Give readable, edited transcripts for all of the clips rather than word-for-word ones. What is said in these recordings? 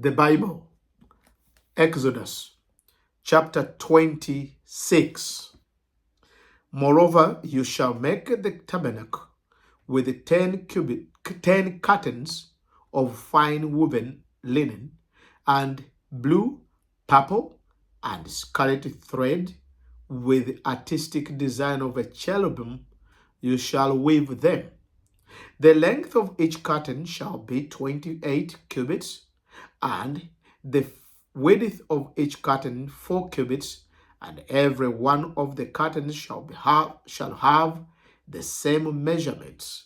the Bible, Exodus chapter 26. Moreover, you shall make the tabernacle with 10 curtains of fine woven linen, and blue, purple, and scarlet thread, with artistic design of a cherubim. You shall weave them. The length of each curtain shall be 28 cubits, and the width of each curtain 4 cubits, and every one of the curtains shall have the same measurements.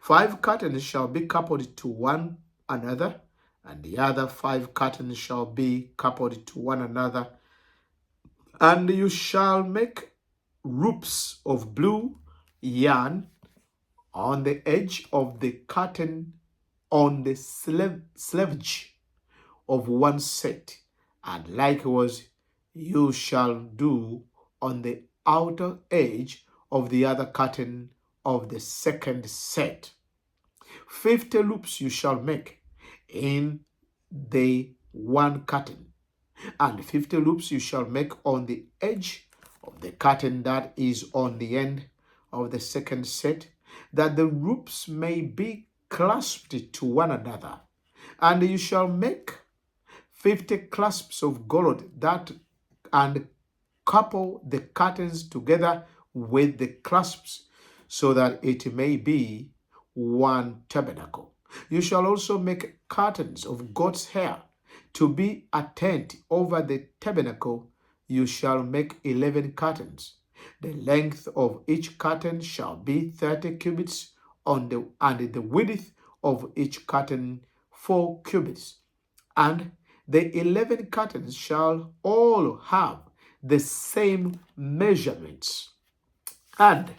5 curtains shall be coupled to one another, and the other 5 curtains shall be coupled to one another. And you shall make ropes of blue yarn on the edge of the curtain on the slavage of one set, and likewise you shall do on the outer edge of the other curtain of the second set. 50 loops you shall make in the one curtain, and 50 loops you shall make on the edge of the curtain that is on the end of the second set, that the loops may be clasped to one another. And you shall make 50 clasps of gold and couple the curtains together with the clasps, so that it may be one tabernacle. You shall also make curtains of goat's hair to be a tent over the tabernacle. You shall make 11 curtains. The length of each curtain shall be 30 cubits, and the width of each curtain 4 cubits. And the 11 curtains shall all have the same measurements. And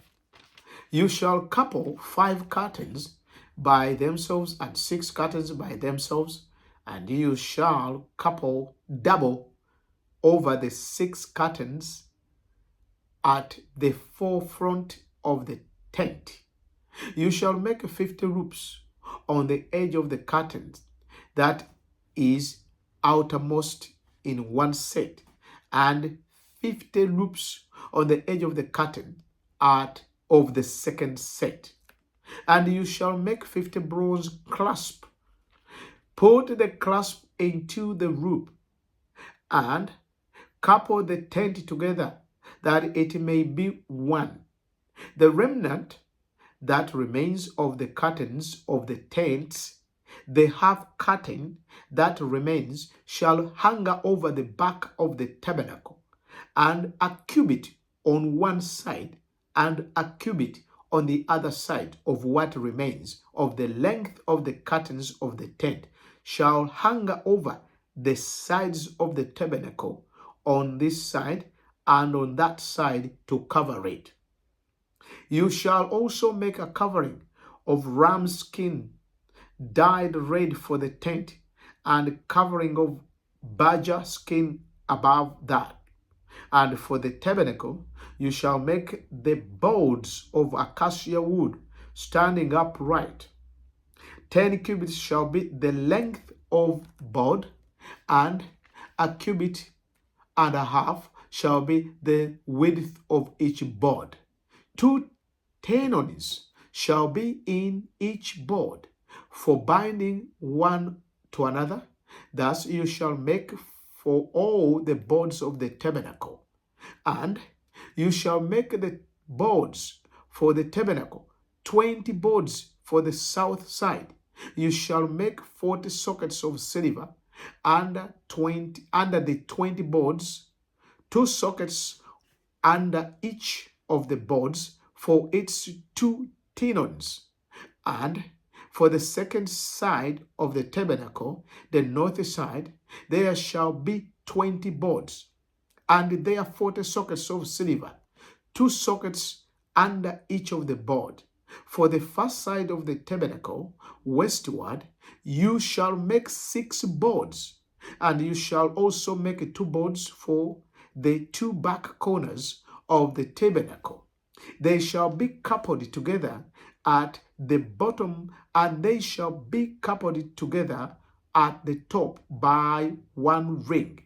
you shall couple 5 curtains by themselves and 6 curtains by themselves, and you shall couple double over the 6 curtains at the forefront of the tent. You shall make 50 ropes on the edge of the curtains that is outermost in one set, and 50 loops on the edge of the curtain of the second set. And you shall make 50 bronze clasps. Put the clasp into the rope, and couple the tent together, that it may be one. The remnant that remains of the curtains of the tents, the half curtain that remains, shall hang over the back of the tabernacle, and a cubit on one side and a cubit on the other side of what remains of the length of the curtains of the tent shall hang over the sides of the tabernacle, on this side and on that side, to cover it. You shall also make a covering of ram skin dyed red for the tent, and covering of badger skin above that. And for the tabernacle you shall make the boards of acacia wood, standing upright. 10 cubits shall be the length of board, and a cubit and a half shall be the width of each board. 2 tenons shall be in each board, for binding one to another. Thus you shall make for all the boards of the tabernacle. And you shall make the boards for the tabernacle, 20 boards for the south side. You shall make 40 sockets of silver under the 20 boards, 2 sockets under each of the boards for its 2 tenons. And for the second side of the tabernacle, the north side, there shall be 20 boards, and there 40 sockets of silver, 2 sockets under each of the board. For the first side of the tabernacle, westward, you shall make 6 boards, and you shall also make 2 boards for the 2 back corners of the tabernacle. They shall be coupled together at the bottom, and they shall be coupled together at the top by one ring.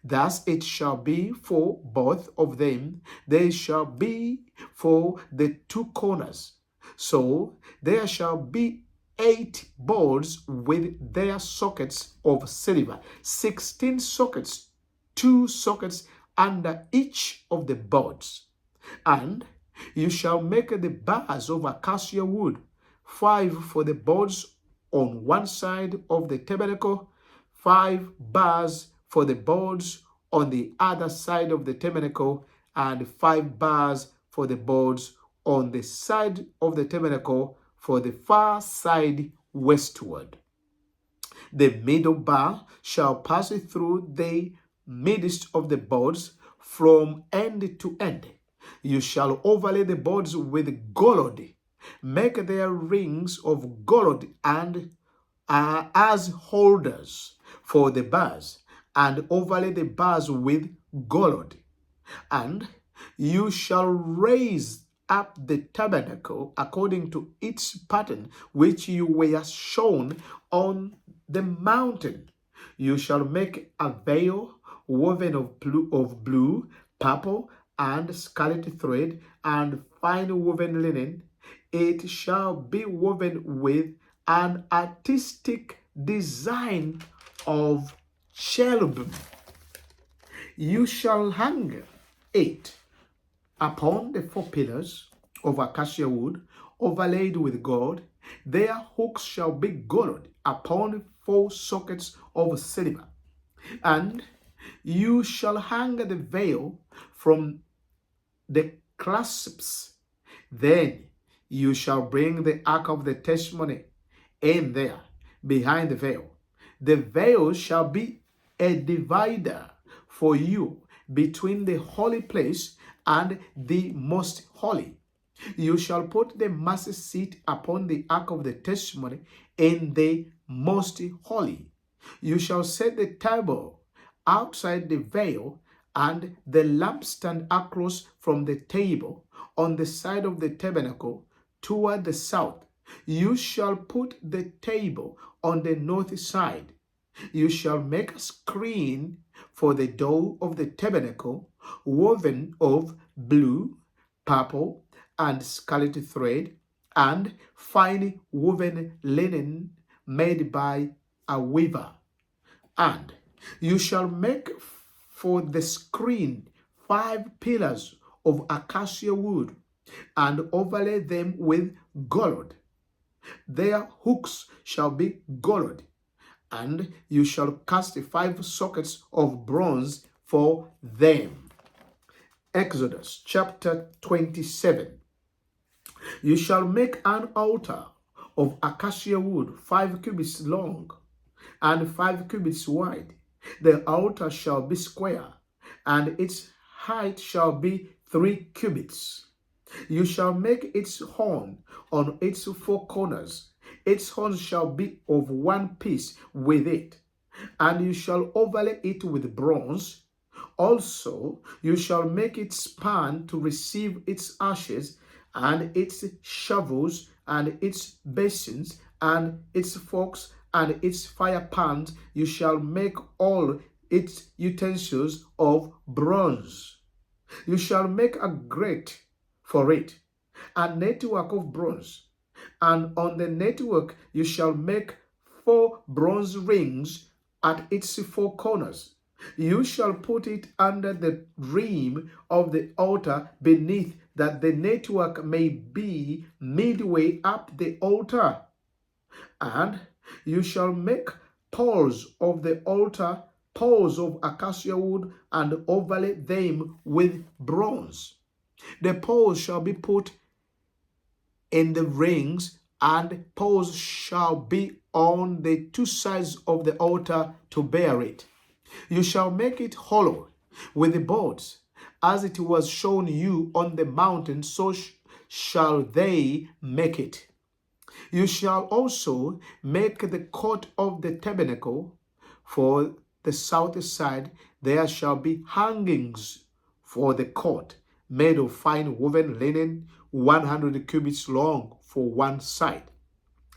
Thus it shall be for both of them. They shall be for the two corners. So there shall be 8 boards with their sockets of silver, 16 sockets, 2 sockets under each of the boards. And you shall make the bars of acacia wood, 5 for the boards on one side of the tabernacle, 5 bars for the boards on the other side of the tabernacle, and 5 bars for the boards on the side of the tabernacle for the far side westward. The middle bar shall pass through the midst of the boards from end to end. You shall overlay the boards with gold. Make their rings of gold and as holders for the bars, and overlay the bars with gold. And you shall raise up the tabernacle according to its pattern which you were shown on the mountain. You shall make a veil woven of blue, purple, and scarlet thread, and fine woven linen. It shall be woven with an artistic design of cherubim. You shall hang it upon the 4 pillars of acacia wood, overlaid with gold. Their hooks shall be gold upon 4 sockets of silver. And you shall hang the veil from the clasps. Then you shall bring the ark of the testimony in there behind the veil. The veil shall be a divider for you between the holy place and the most holy. You shall put the mercy seat upon the ark of the testimony in the most holy. You shall set the table outside the veil, and the lampstand across from the table on the side of the tabernacle toward the south. You shall put the table on the north side. You shall make a screen for the door of the tabernacle, woven of blue, purple, and scarlet thread, and fine woven linen made by a weaver. And you shall make for the screen 5 pillars of acacia wood, and overlay them with gold. Their hooks shall be gold, and you shall cast 5 sockets of bronze for them. Exodus chapter 27. You shall make an altar of acacia wood, 5 cubits long and 5 cubits wide. The altar shall be square, and its height shall be 3 cubits. You shall make its horn on its 4 corners. Its horns shall be of one piece with it, and you shall overlay it with bronze. Also, you shall make its pan to receive its ashes, and its shovels, and its basins, and its forks, and its fire pans. You shall make all its utensils of bronze. You shall make a grate for it, a network of bronze, and on the network you shall make 4 bronze rings at its 4 corners. You shall put it under the rim of the altar beneath, that the network may be midway up the altar. And you shall make poles of the altar, poles of acacia wood, and overlay them with bronze. The poles shall be put in the rings, and poles shall be on the 2 sides of the altar to bear it. You shall make it hollow with the boards, as it was shown you on the mountain, so shall they make it. You shall also make the court of the tabernacle. For the south side there shall be hangings for the court, made of fine woven linen, 100 cubits long for one side,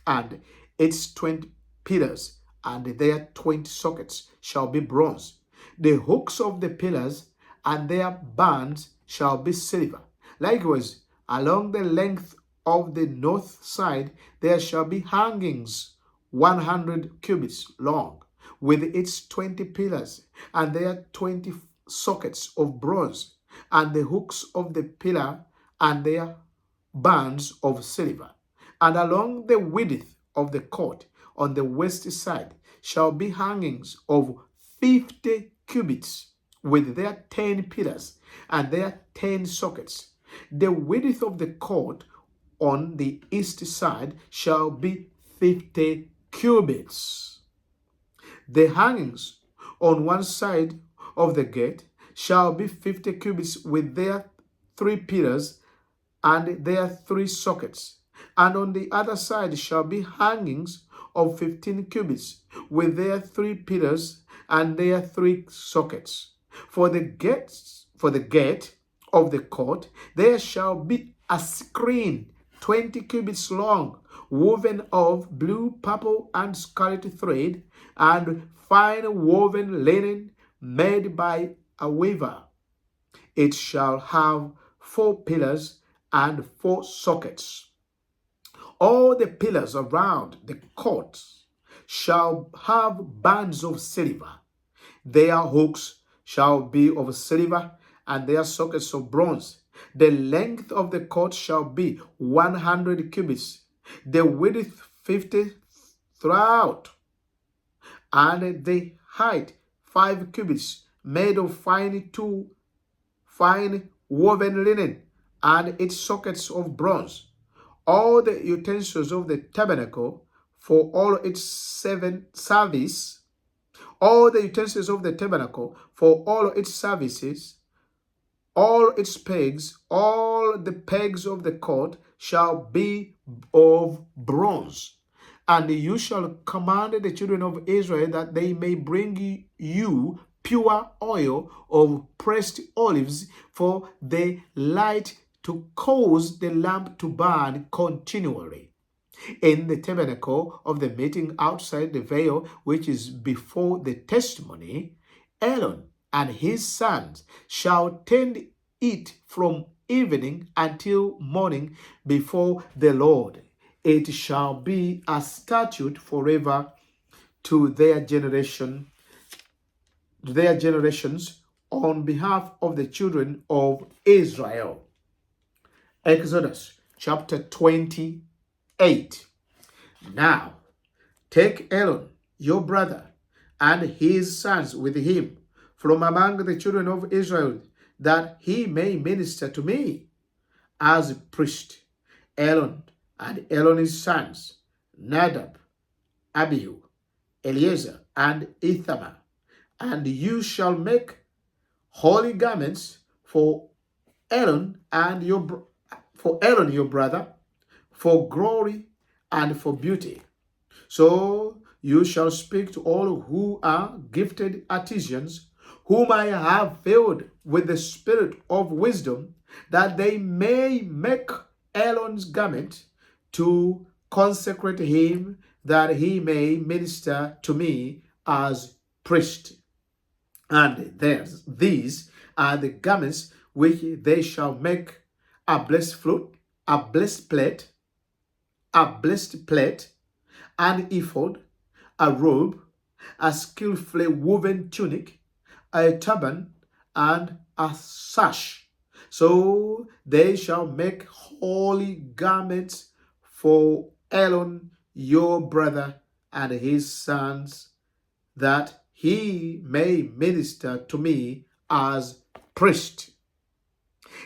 and its 20 pillars and their 20 sockets shall be bronze. The hooks of the pillars and their bands shall be silver. Likewise, along the length of the north side there shall be hangings 100 cubits long, with its 20 pillars and their 20 sockets of bronze, and the hooks of the pillar and their bands of silver. And along the width of the court on the west side shall be hangings of 50 cubits, with their 10 pillars and their 10 sockets. The width of the court on the east side shall be 50 cubits. The hangings on one side of the gate shall be 50 cubits, with their 3 pillars and their 3 sockets. And on the other side shall be hangings of 15 cubits, with their 3 pillars and their 3 sockets. For the gate of the court there shall be a screen 20 cubits long, woven of blue, purple, and scarlet thread, and fine woven linen made by a weaver. It shall have 4 pillars and 4 sockets. All the pillars around the court shall have bands of silver. Their hooks shall be of silver, and their sockets of bronze. The length of the court shall be 100 cubits, the width 50 throughout, and the height 5 cubits, made of fine woven linen, and its sockets of bronze. All the utensils of the tabernacle for all its service, all the utensils of the tabernacle for all its services, all its pegs, all the pegs of the court shall be of bronze. And you shall command the children of Israel that they may bring you pure oil of pressed olives for the light, to cause the lamp to burn continually. In the tabernacle of the meeting outside the veil, which is before the testimony, Aaron and his sons shall tend it from evening until morning before the Lord. It shall be a statute forever to their generations on behalf of the children of Israel. Exodus chapter 28. Now take Aaron your brother and his sons with him from among the children of Israel, that he may minister to me as a priest. Aaron and Aaron's sons, Nadab, Abihu, Eleazar, and Ithamar. And you shall make holy garments for Aaron your brother, for glory and for beauty. So you shall speak to all who are gifted artisans, whom I have filled with the spirit of wisdom, that they may make Aaron's garment, to consecrate him, that he may minister to me as priest. And these are the garments which they shall make: a blessed flute, a blessed plate, an ephod, a robe, a skillfully woven tunic, a turban, and a sash. So they shall make holy garments for Aaron your brother and his sons, that he may minister to me as priest.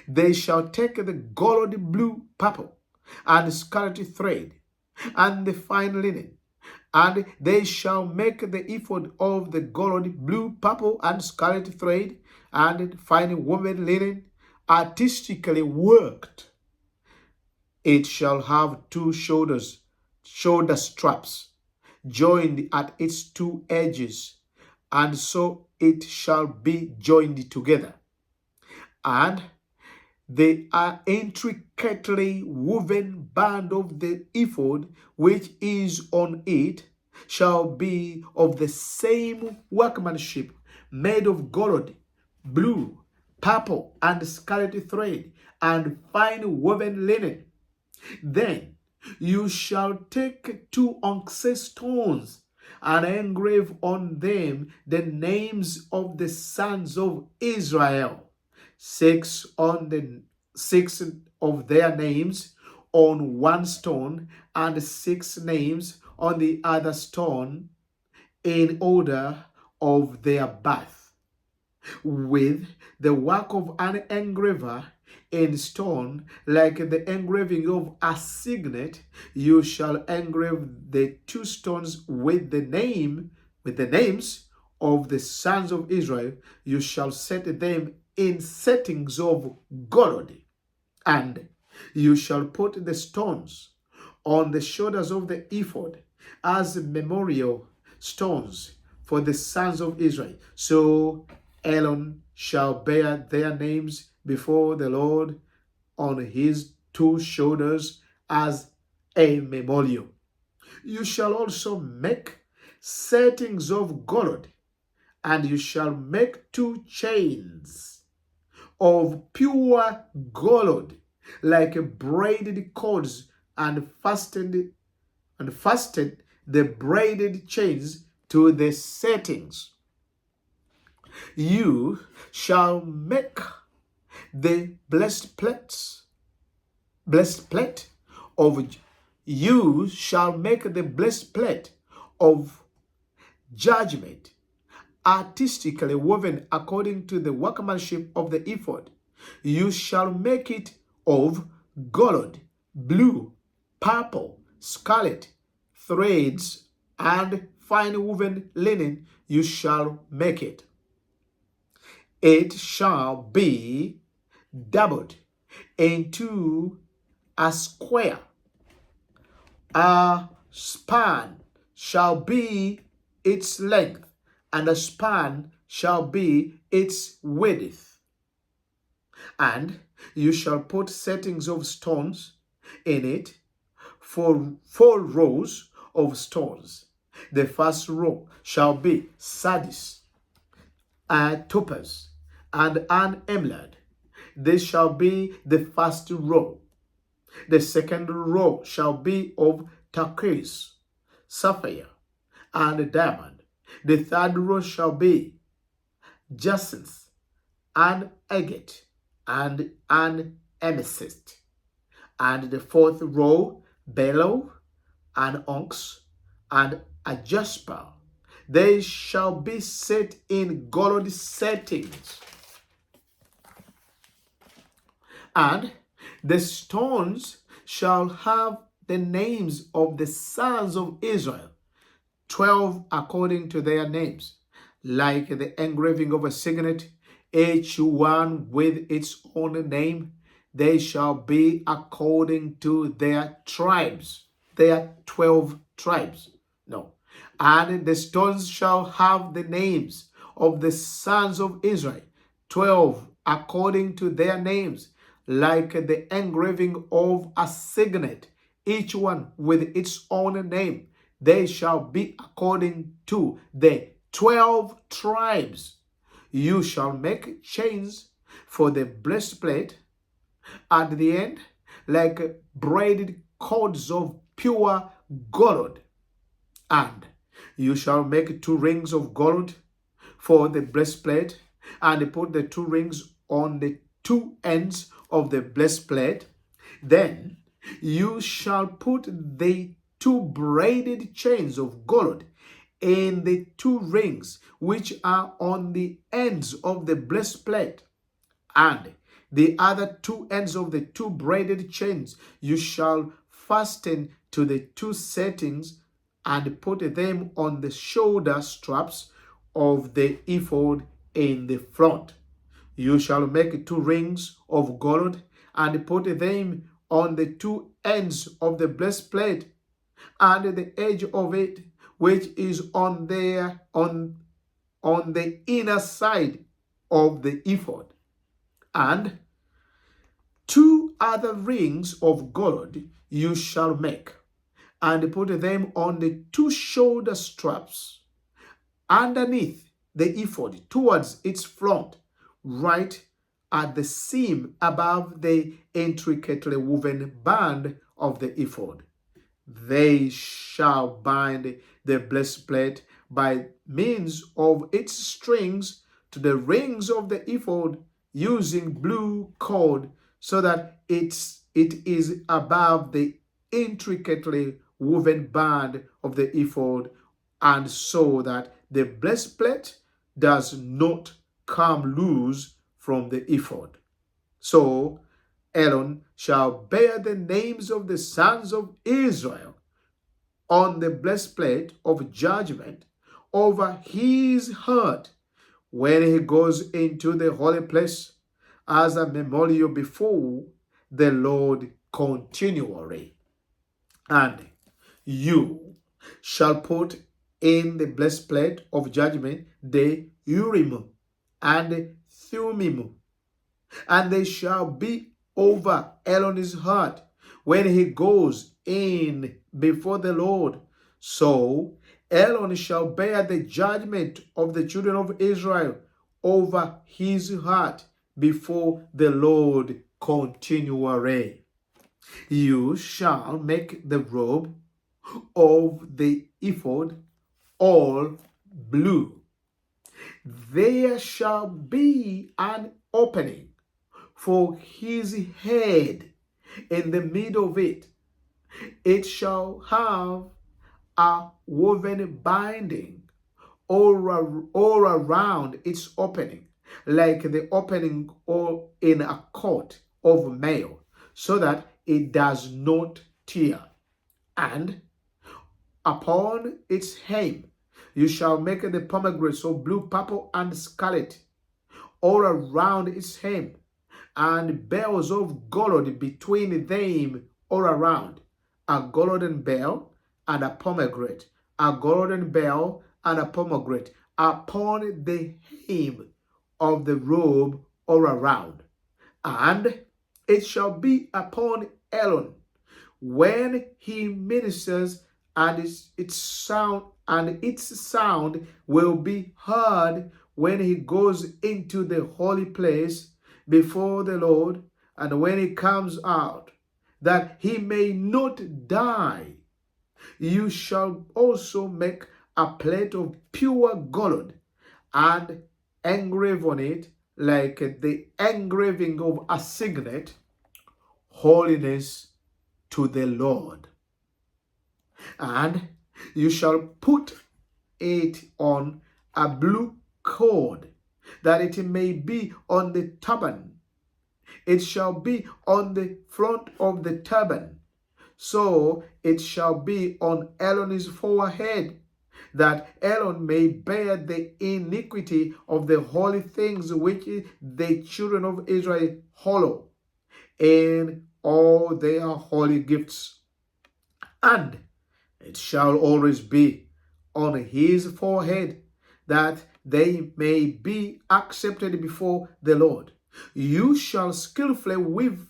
They shall take the gold, blue, purple, and scarlet thread, and the fine linen, and they shall make the ephod of the gold, blue, purple, and scarlet thread, and fine woven linen, artistically worked. It shall have 2 shoulder straps, joined at its 2 edges, and so it shall be joined together. And the intricately woven band of the ephod which is on it, shall be of the same workmanship, made of gold, blue, purple, and scarlet thread, and fine woven linen. Then you shall take 2 onyx stones and engrave on them the names of the sons of Israel, 6 of their names on one stone, and 6 names on the other stone, in order of their birth, with the work of an engraver in stone, like the engraving of a signet. You shall engrave the 2 stones with the names of the sons of Israel. You shall set them in settings of gold, and you shall put the stones on the shoulders of the ephod as memorial stones for the sons of Israel. So Aaron shall bear their names before the Lord on his 2 shoulders as a memorial. You shall also make settings of gold, and you shall make 2 chains of pure gold, like braided cords, and fastened the braided chains to the settings. You shall make the blessed plate of you shall make the blessed plate of judgment, artistically woven according to the workmanship of the ephod. You shall make it of gold, blue, purple, scarlet threads, and fine woven linen. You shall make it. It shall be doubled into a square. A span shall be its length, and a span shall be its width. And you shall put settings of stones in it for 4 rows of stones. The first row shall be sardius, a topaz, and an emerald. This shall be the first row. The second row shall be of turquoise, sapphire, and diamond. The third row shall be jacinth, an agate, and an amethyst. And the fourth row, beryl, an onyx, and a jasper. They shall be set in gold settings. And the stones shall have the names of the sons of Israel, 12 according to their names, like the engraving of a signet, each one with its own name. They shall be according to their tribes. Their 12 tribes. No. And the stones shall have the names of the sons of Israel, 12 according to their names, like the engraving of a signet, each one with its own name. They shall be according to the 12 tribes. You shall make chains for the breastplate at the end, like braided cords of pure gold. And you shall make 2 rings of gold for the breastplate, and put the 2 rings on the 2 ends of the breastplate. Then you shall put the 2 braided chains of gold in the 2 rings which are on the ends of the breastplate, and the other 2 ends of the 2 braided chains you shall fasten to the 2 settings, and put them on the shoulder straps of the ephod in the front. You shall make 2 rings of gold, and put them on the 2 ends of the breastplate, and the edge of it, which is on the inner side of the ephod. And 2 other rings of gold you shall make, and put them on the two shoulder straps underneath the ephod towards its front, right at the seam above the intricately woven band of the ephod. They shall bind the breastplate by means of its strings to the rings of the ephod using blue cord, so that it is above the intricately woven band of the ephod, and so that the breastplate does not come loose from the ephod. So Aaron shall bear the names of the sons of Israel on the breastplate of judgment over his heart when he goes into the holy place as a memorial before the Lord continually. And you shall put in the breastplate of judgment the Urim and Thummim, and they shall be over Aaron's heart when he goes in before the Lord. So Aaron shall bear the judgment of the children of Israel over his heart before the Lord continually. You shall make the robe of the ephod all blue. There shall be an opening for his head in the middle of it. It shall have a woven binding all around its opening, like the opening in a coat of mail, so that it does not tear. And upon its hem you shall make the pomegranates of blue, purple, and scarlet all around its hem, and bells of gold between them all around, a golden bell and a pomegranate, a golden bell and a pomegranate upon the hem of the robe all around. And it shall be upon Aaron when he ministers, and its sound will be heard when he goes into the holy place before the Lord, and when he comes out, that he may not die. You shall also make a plate of pure gold and engrave on it, like the engraving of a signet, holiness to the Lord. And you shall put it on a blue cord, that it may be on the turban. It shall be on the front of the turban. So it shall be on Aaron's forehead, that Aaron may bear the iniquity of the holy things which the children of Israel hallow in all their holy gifts. And it shall always be on his forehead, that they may be accepted before the Lord. You shall skillfully weave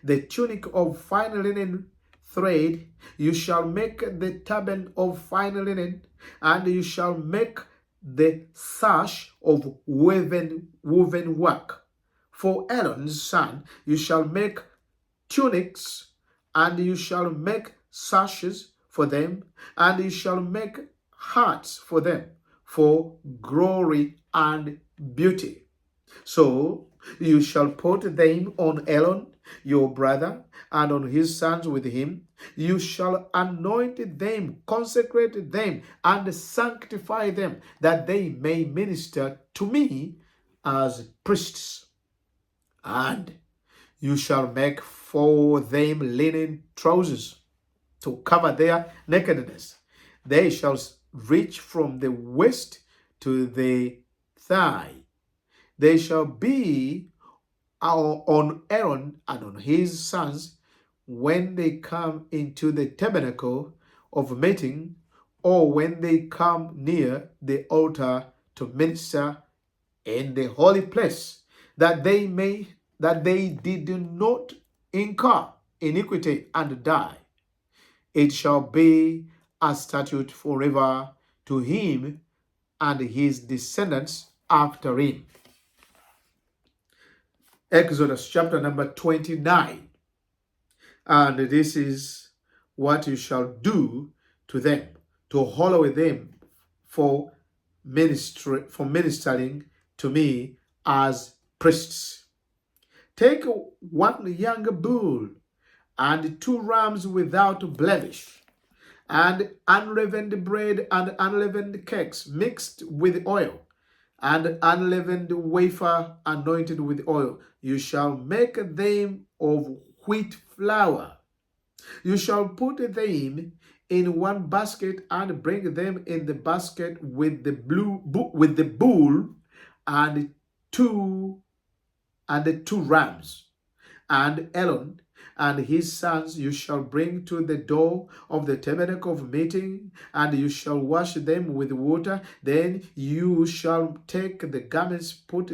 the tunic of fine linen thread. You shall make the turban of fine linen, and you shall make the sash of woven work. For Aaron's son you shall make tunics, and you shall make sashes for them, and you shall make hats for them, for glory and beauty. So you shall put them on Aaron your brother, and on his sons with him. You shall anoint them, consecrate them, and sanctify them, that they may minister to me as priests. And you shall make for them linen trousers to cover their nakedness. They shall reach from the waist to the thigh. They shall be on Aaron and on his sons when they come into the tabernacle of meeting, or when they come near the altar to minister in the holy place, that they did not incur iniquity and die. It shall be a statute forever to him and his descendants after him. Exodus chapter number 29. And this is what you shall do to them, to hallow them for ministering to me as priests. Take one young bull and 2 rams without blemish, and unleavened bread and unleavened cakes mixed with oil, and unleavened wafer anointed with oil. You shall make them of wheat flour. You shall put them in one basket and bring them in the basket with the bull and the 2 rams. And Aaron and his sons you shall bring to the door of the tabernacle of meeting, and you shall wash them with water. Then you shall take the garments, put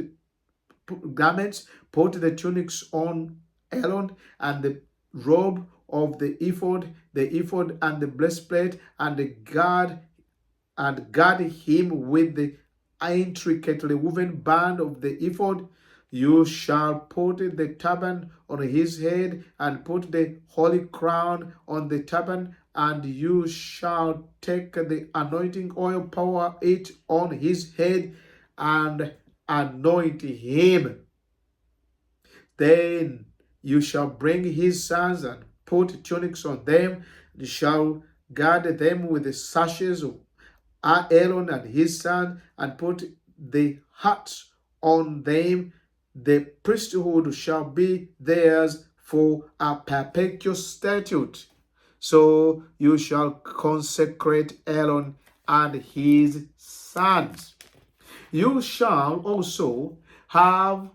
the tunics on Aaron, and the robe of the ephod and the breastplate, and guard him with the intricately woven band of the ephod. You shall put the turban on his head, and put the holy crown on the turban, and you shall take the anointing oil, pour it on his head, and anoint him. Then you shall bring his sons and put tunics on them. You shall guard them with the sashes of Aaron and his son, and put the hats on them. The priesthood shall be theirs for a perpetual statute. So you shall consecrate Aaron and his sons. You shall also have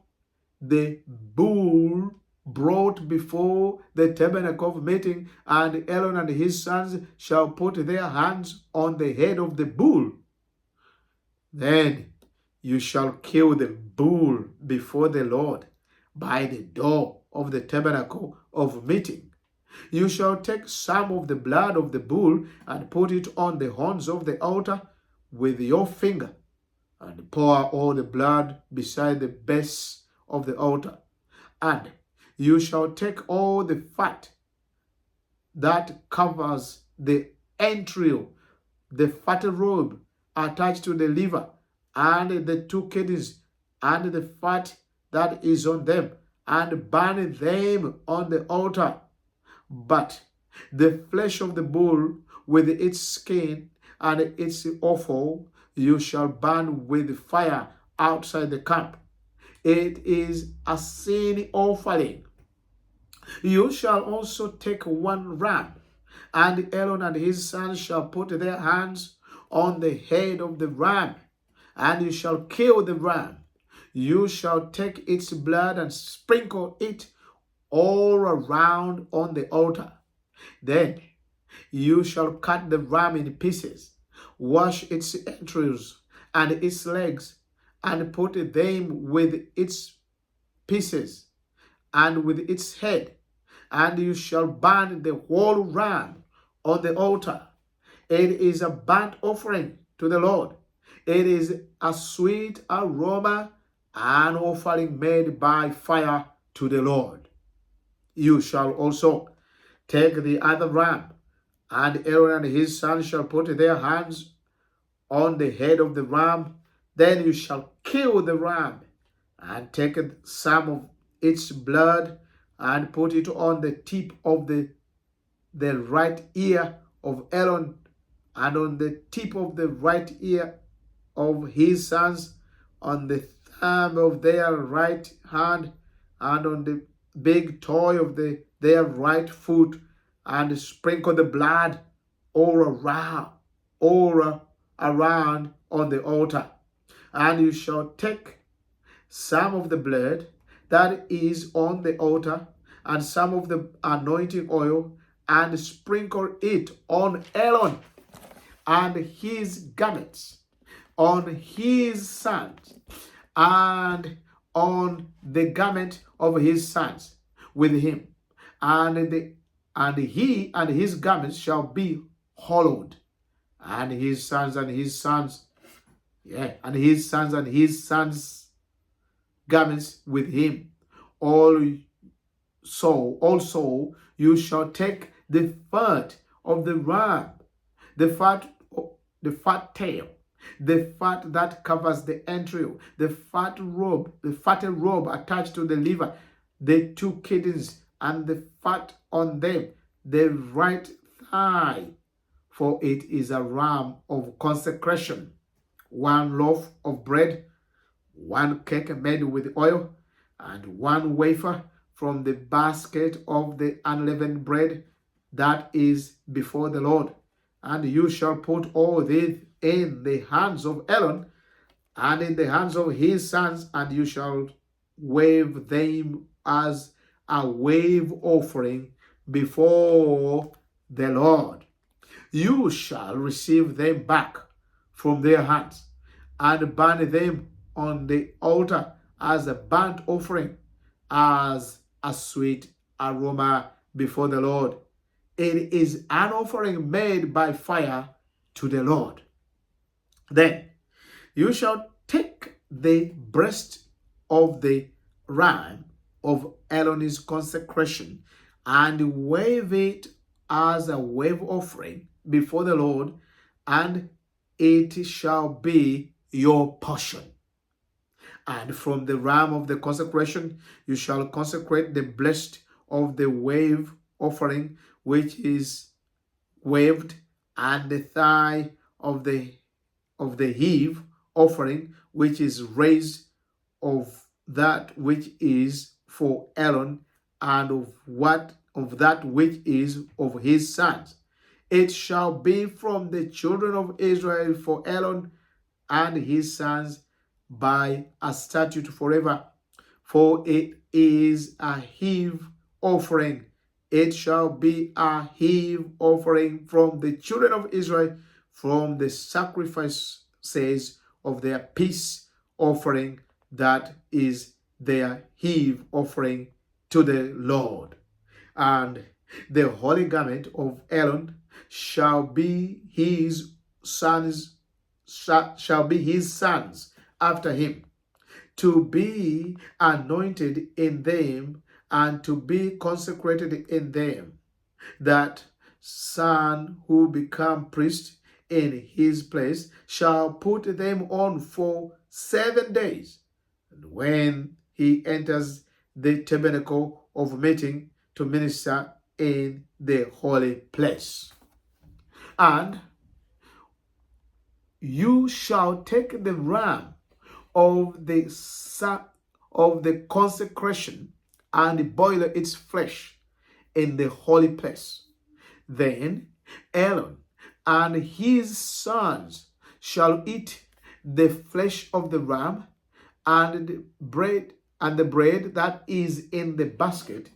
the bull brought before the tabernacle of meeting, and Aaron and his sons shall put their hands on the head of the bull. Then you shall kill the bull before the Lord by the door of the tabernacle of meeting. You shall take some of the blood of the bull and put it on the horns of the altar with your finger, and pour all the blood beside the base of the altar. And you shall take all the fat that covers the entrail, the fatty robe attached to the liver, and the 2 kidneys, and the fat that is on them, and burn them on the altar. But the flesh of the bull with its skin and its offal you shall burn with fire outside the camp. It is a sin offering. You shall also take 1 ram, and Aaron and his sons shall put their hands on the head of the ram, and you shall kill the ram. You shall take its blood and sprinkle it all around on the altar. Then you shall cut the ram in pieces, wash its entrails and its legs, and put them with its pieces and with its head, and you shall burn the whole ram on the altar. It is a burnt offering to the Lord. It is a sweet aroma, an offering made by fire to the Lord. You shall also take the other ram, and Aaron and his sons shall put their hands on the head of the ram. Then you shall kill the ram, and take some of its blood, and put it on the tip of the right ear of Aaron, and on the tip of the right ear of his sons, on the thumb of their right hand, and on the big toe of their right foot, and sprinkle the blood all around on the altar. And you shall take some of the blood that is on the altar, and some of the anointing oil, and sprinkle it on Aaron and his garments, on his sons, and on the garment of his sons with him, and and he and his garments shall be hollowed, and his sons and his sons, and his sons and his sons' garments with him. Also you shall take the fat of the ram, the fat tail, the fat that covers the entrail, the fatted robe attached to the liver, the two kidneys and the fat on them, the right thigh, for it is a ram of consecration, 1 loaf of bread, 1 cake made with oil, and 1 wafer from the basket of the unleavened bread that is before the Lord. And you shall put all this in the hands of Aaron and in the hands of his sons, and you shall wave them as a wave offering before the Lord. You shall receive them back from their hands and burn them on the altar as a burnt offering, as a sweet aroma before the Lord. It is an offering made by fire to the Lord. Then you shall take the breast of the ram of Aaron's consecration and wave it as a wave offering before the Lord, and it shall be your portion. And from the ram of the consecration you shall consecrate the breast of the wave offering, which is waved, and the thigh of the heave offering, which is raised, of that which is for Aaron, and of that which is of his sons. It shall be from the children of Israel for Aaron and his sons by a statute forever, for it is a heave offering. It shall be a heave offering from the children of Israel, from the sacrifices of their peace offering, that is their heave offering to the Lord. And the holy garment of Aaron shall be his sons after him, to be anointed in them and to be consecrated in them. That son who become priest in his place shall put them on for 7 days. And when he enters the tabernacle of meeting to minister in the holy place. And you shall take the ram of the consecration and boil its flesh in the holy place. Then Aaron and his sons shall eat the flesh of the ram and the bread that is in the basket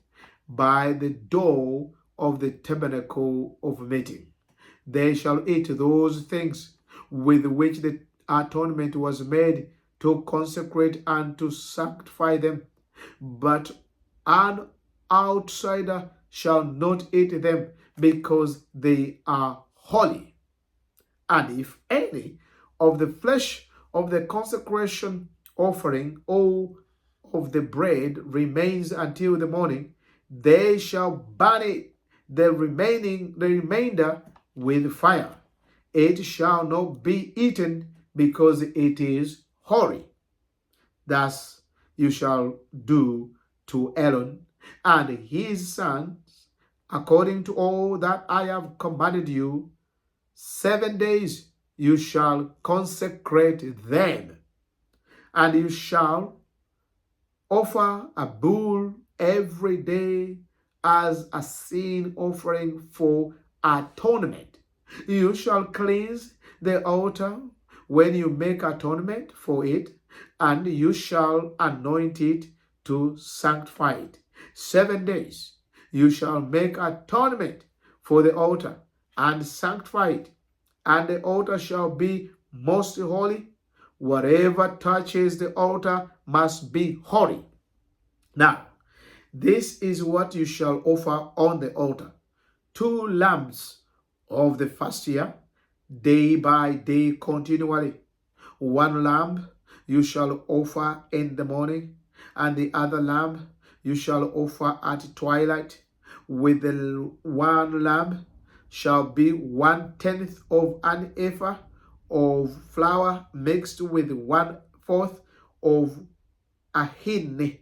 by the door of the tabernacle of meeting. They shall eat those things with which the atonement was made, to consecrate and to sanctify them. But an outsider shall not eat them, because they are holy. And if any of the flesh of the consecration offering or of the bread remains until the morning, they shall burn it, the remainder with fire. It shall not be eaten, because it is holy. Thus you shall do to Aaron and his sons, according to all that I have commanded you. 7 days you shall consecrate them, and you shall offer a bull every day as a sin offering for atonement. You shall cleanse the altar when you make atonement for it, and you shall anoint it to sanctify it. 7 days you shall make atonement for the altar and sanctify it, and the altar shall be most holy. Whatever touches the altar must be holy. Now, this is what you shall offer on the altar: 2 lambs of the first year, day by day continually. 1 lamb you shall offer in the morning, and the other lamb you shall offer at twilight. With the 1 lamb shall be 1/10 of an ephah of flour mixed with 1/4 of a hin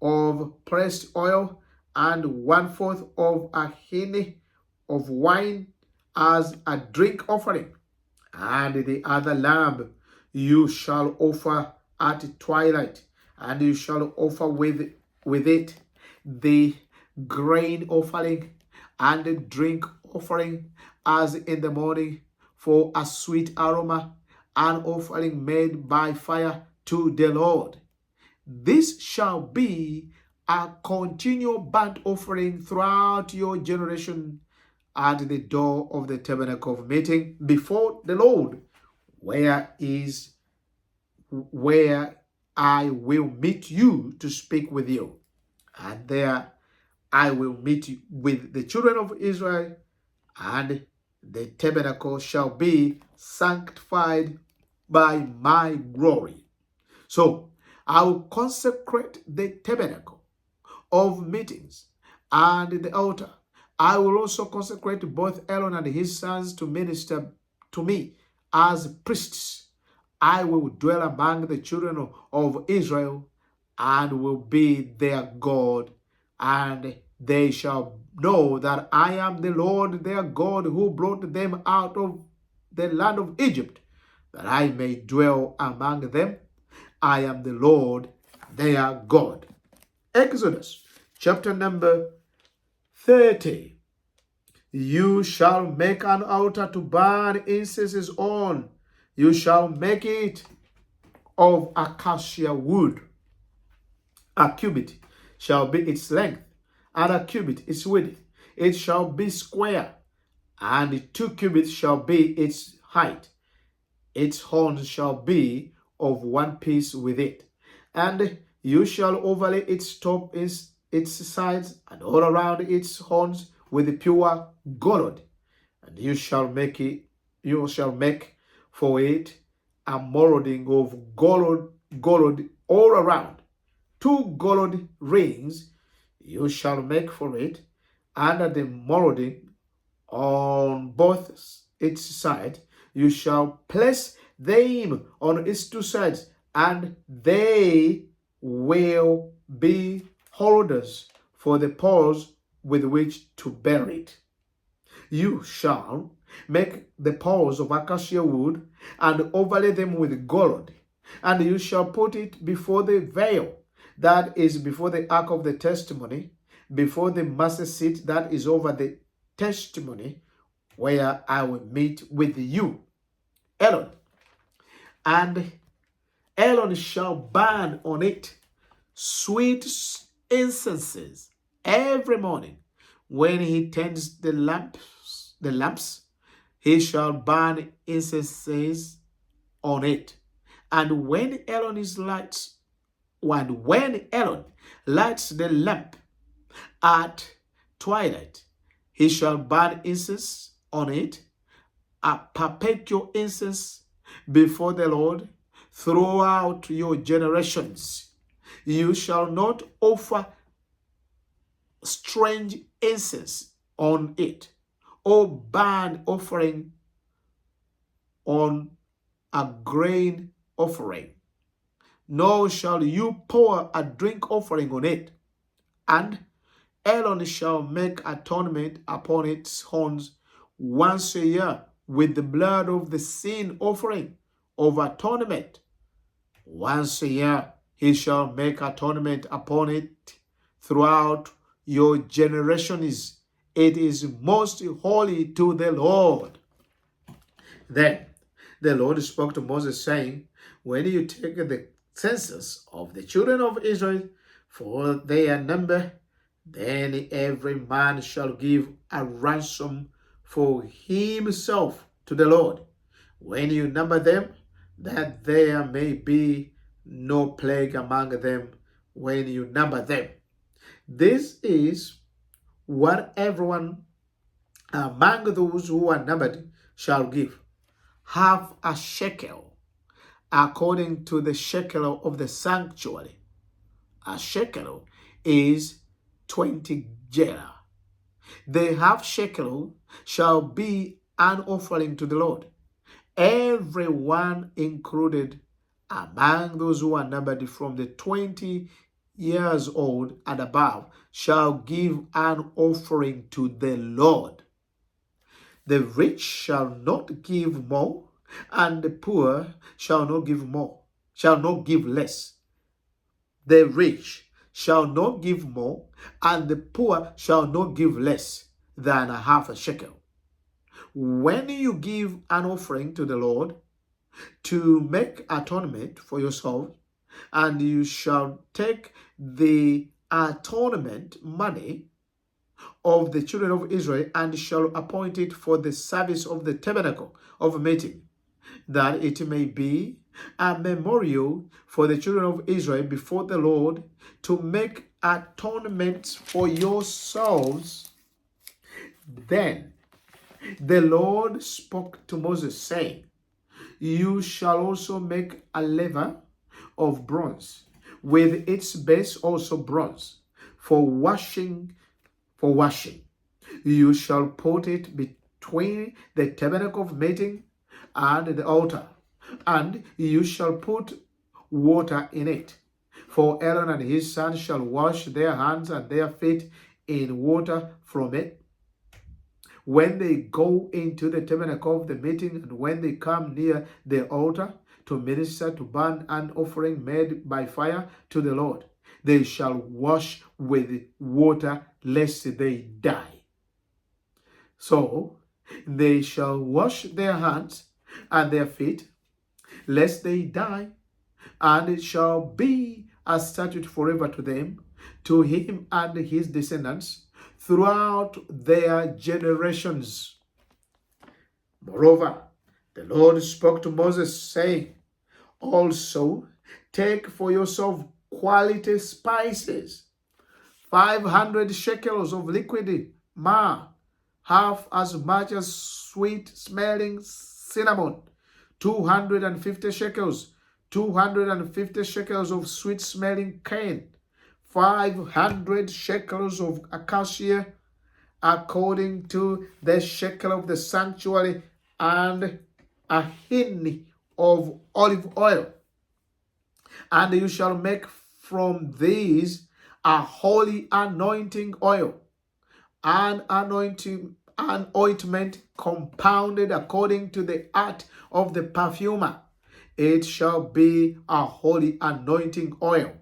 of pressed oil, and 1/4 of a hin of wine as a drink offering. And the other lamb you shall offer at twilight, and you shall offer with it the grain offering and the drink offering as in the morning, for a sweet aroma, an offering made by fire to the Lord. This shall be a continual burnt offering throughout your generation at the door of the tabernacle of meeting before the Lord, where I will meet you to speak with you. And there I will meet you with the children of Israel, and the tabernacle shall be sanctified by my glory. So I will consecrate the tabernacle of meetings and the altar. I will also consecrate both Aaron and his sons to minister to me as priests. I will dwell among the children of Israel and will be their God, and they shall know that I am the Lord their God, who brought them out of the land of Egypt, that I may dwell among them. I am the Lord their God. Exodus chapter number 30. You shall make an altar to burn incense on. You shall make it of acacia wood. A cubit shall be its length, and a cubit its width. It shall be square, and 2 cubits shall be its height. Its horns shall be of 1 piece with it. And you shall overlay its top, its sides, and all around its horns with pure gold. And you shall make for it a molding of gold all around. 2 gold rings you shall make for it, under the molding on both its sides. You shall place them on its 2 sides, and they will be holders for the poles with which to bear it. You shall make the poles of acacia wood and overlay them with gold, and you shall put it before the veil that is before the ark of the testimony, before the mercy seat that is over the testimony, where I will meet with you. Aaron. And Aaron shall burn on it sweet incenses every morning. When he tends the lamps, he shall burn incenses on it. And when Aaron lights the lamp at twilight, he shall burn incense on it, a perpetual incense before the Lord throughout your generations. You shall not offer strange incense on it, or burnt offering on a grain offering, nor shall you pour a drink offering on it. And Aaron shall make atonement upon its horns once a year with the blood of the sin offering of atonement. Once a year he shall make atonement upon it throughout your generations. It is most holy to the Lord. Then the Lord spoke to Moses, saying, when you take the census of the children of Israel for their number, then every man shall give a ransom for himself to the Lord, when you number them, that there may be no plague among them when you number them. This is what everyone among those who are numbered shall give half a shekel, according to the shekel of the sanctuary. A shekel is 20 gerah. The half shekel shall be an offering to the Lord. Everyone included among those who are numbered from the 20 years old and above shall give an offering to the Lord. The rich shall not give more, and the poor shall not give more, shall not give less. The rich shall not give more, and the poor shall not give less than a half a shekel. When you give an offering to the Lord to make atonement for yourself, and you shall take the atonement money of the children of Israel and shall appoint it for the service of the tabernacle of meeting, that it may be a memorial for the children of Israel before the Lord to make atonements for yourselves. Then the Lord spoke to Moses, saying, You shall also make a laver of bronze, with its base also bronze, for washing. You shall put it between the tabernacle of meeting and the altar, and you shall put water in it. For Aaron and his sons shall wash their hands and their feet in water from it when they go into the tabernacle of the meeting, and when they come near the altar to minister, to burn an offering made by fire to the Lord. They shall wash with water, lest they die. So they shall wash their hands and their feet, lest they die, and it shall be a statute forever to them, to him and his descendants, throughout their generations. Moreover, the Lord spoke to Moses, saying, Also take for yourself quality spices, 500 shekels of liquid myrrh, half as much as sweet-smelling cinnamon, 250 shekels, 250 shekels of sweet-smelling cane, 500 shekels of acacia, according to the shekel of the sanctuary, and a hin of olive oil. And you shall make from these a holy anointing oil, an ointment compounded according to the art of the perfumer. It shall be a holy anointing oil.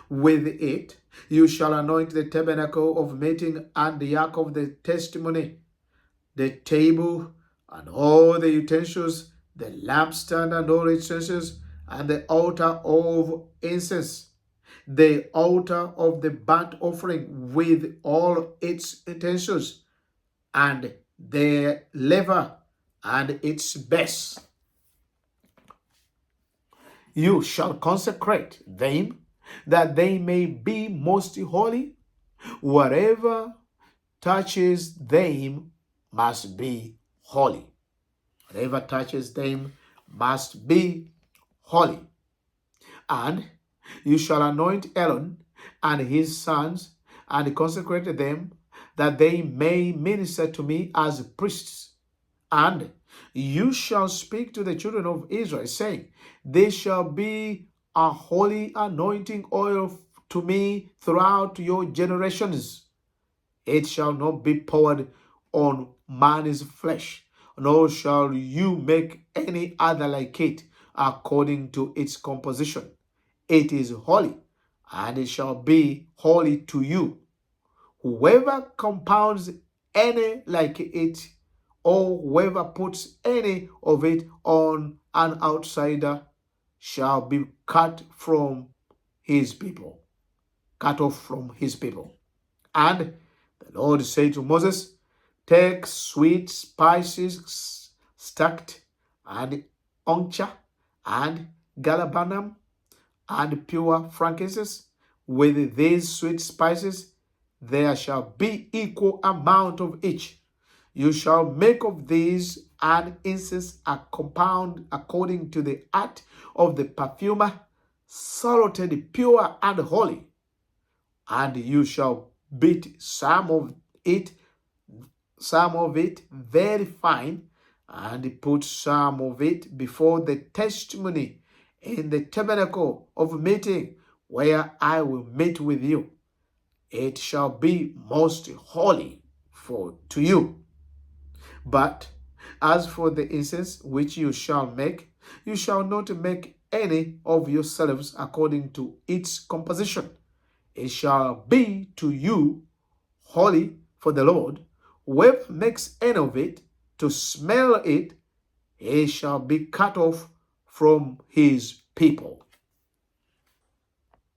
With it you shall anoint the tabernacle of meeting and the ark of the testimony, the table and all the utensils, the lampstand and all its utensils, and the altar of incense, the altar of the burnt offering with all its utensils, and the laver and its base. You shall consecrate them, that they may be most holy. Whatever touches them must be holy. Whatever touches them must be holy. And you shall anoint Aaron and his sons, and consecrate them, that they may minister to me as priests. And you shall speak to the children of Israel, saying, They shall be a holy anointing oil to me throughout your generations. It shall not be poured on man's flesh, nor shall you make any other like it according to its composition. It is holy, and it shall be holy to you. Whoever compounds any like it, or whoever puts any of it on an outsider, shall be cut off from his people. And the Lord said to Moses, Take sweet spices stacked, and onycha, and galbanum, and pure frankincense. With these sweet spices there shall be equal amount of each. You shall make of these an incense, a compound according to the art of the perfumer, salted, pure, and holy. And you shall beat some of it very fine, and put some of it before the testimony in the tabernacle of meeting, where I will meet with you. It shall be most holy to you. But as for the incense which you shall make, you shall not make any of yourselves according to its composition. It shall be to you holy for the Lord. Whoever makes any of it to smell it, he shall be cut off from his people.